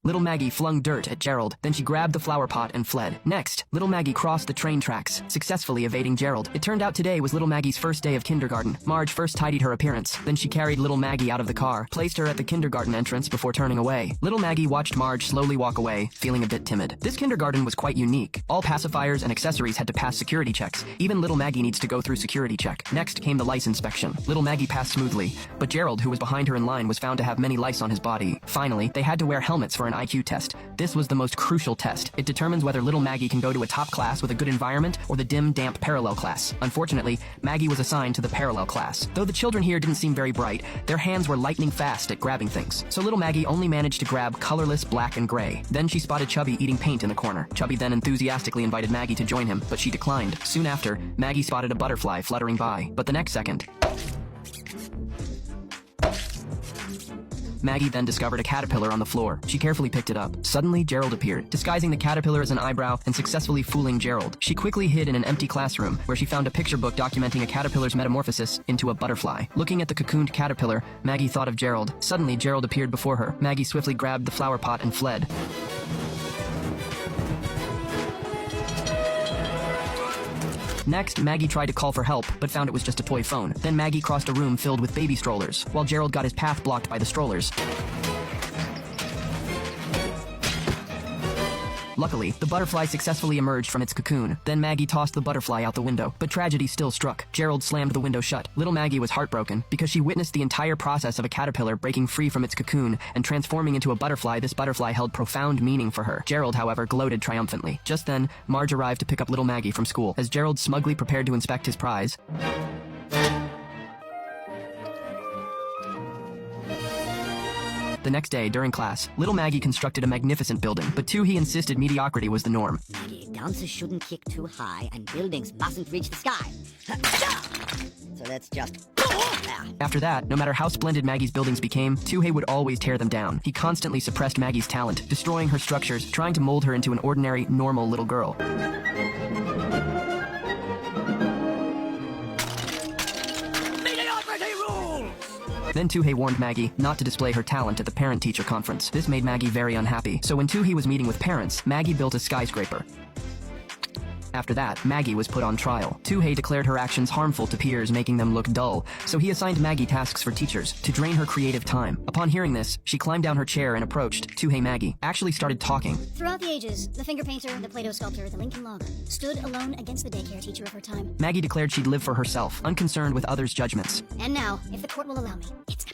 Little Maggie flung dirt at Gerald, then she grabbed the flower pot and fled. Next, little Maggie crossed the train tracks, successfully evading Gerald. It turned out today was little Maggie's first day of kindergarten. Marge first tidied her appearance, then she carried little Maggie out of the car, placed her at the kindergarten entrance before turning away. Little Maggie watched Marge slowly walk away, feeling a bit timid. This kindergarten was quite unique. All pacifiers and accessories had to pass security checks. Even little Maggie needs to go through security check. Next came the lice inspection. Little Maggie passed smoothly, but Gerald, who was behind her in line, was found to have many lice on his body. Finally, they had to wear helmets for an IQ test. This was the most crucial test. It determines whether little Maggie can go to a top class with a good environment or the dim, damp parallel class. Unfortunately, Maggie was assigned to the parallel class. Though the children here didn't seem very bright, their hands were lightning fast at grabbing things. So little Maggie only managed to grab colorless black and gray. Then she spotted Chubby eating paint in the corner. Chubby then enthusiastically invited Maggie to join him, but she declined. Soon after, Maggie spotted a butterfly fluttering by. But the next second, Maggie then discovered a caterpillar on the floor. She carefully picked it up. Suddenly, Gerald appeared, disguising the caterpillar as an eyebrow and successfully fooling Gerald. She quickly hid in an empty classroom, where she found a picture book documenting a caterpillar's metamorphosis into a butterfly. Looking at the cocooned caterpillar, Maggie thought of Gerald. Suddenly, Gerald appeared before her. Maggie swiftly grabbed the flower pot and fled. Next, Maggie tried to call for help, but found it was just a toy phone. Then Maggie crossed a room filled with baby strollers, while Gerald got his path blocked by the strollers. Luckily, the butterfly successfully emerged from its cocoon. Then Maggie tossed the butterfly out the window, but tragedy still struck. Gerald slammed the window shut. Little Maggie was heartbroken because she witnessed the entire process of a caterpillar breaking free from its cocoon and transforming into a butterfly. This butterfly held profound meaning for her. Gerald, however, gloated triumphantly. Just then, Marge arrived to pick up little Maggie from school. As Gerald smugly prepared to inspect his prize, the next day, during class, little Maggie constructed a magnificent building, but he insisted mediocrity was the norm. Maggie, dancers shouldn't kick too high, and buildings mustn't reach the sky. So let's just... After that, no matter how splendid Maggie's buildings became, would always tear them down. He constantly suppressed Maggie's talent, destroying her structures, trying to mold her into an ordinary, normal little girl. Then warned Maggie not to display her talent at the parent-teacher conference. This made Maggie very unhappy, so when was meeting with parents, Maggie built a skyscraper. After that, Maggie was put on trial. Declared her actions harmful to peers, making them look dull, so he assigned Maggie tasks for teachers to drain her creative time. Upon hearing this, she climbed down her chair and approached Maggie. Actually started talking. Throughout the ages, the finger painter, the Play-Doh sculptor, the Lincoln logger stood alone against the daycare teacher of her time. Maggie declared she'd live for herself, unconcerned with others' judgments. And now, if the court will allow me, it's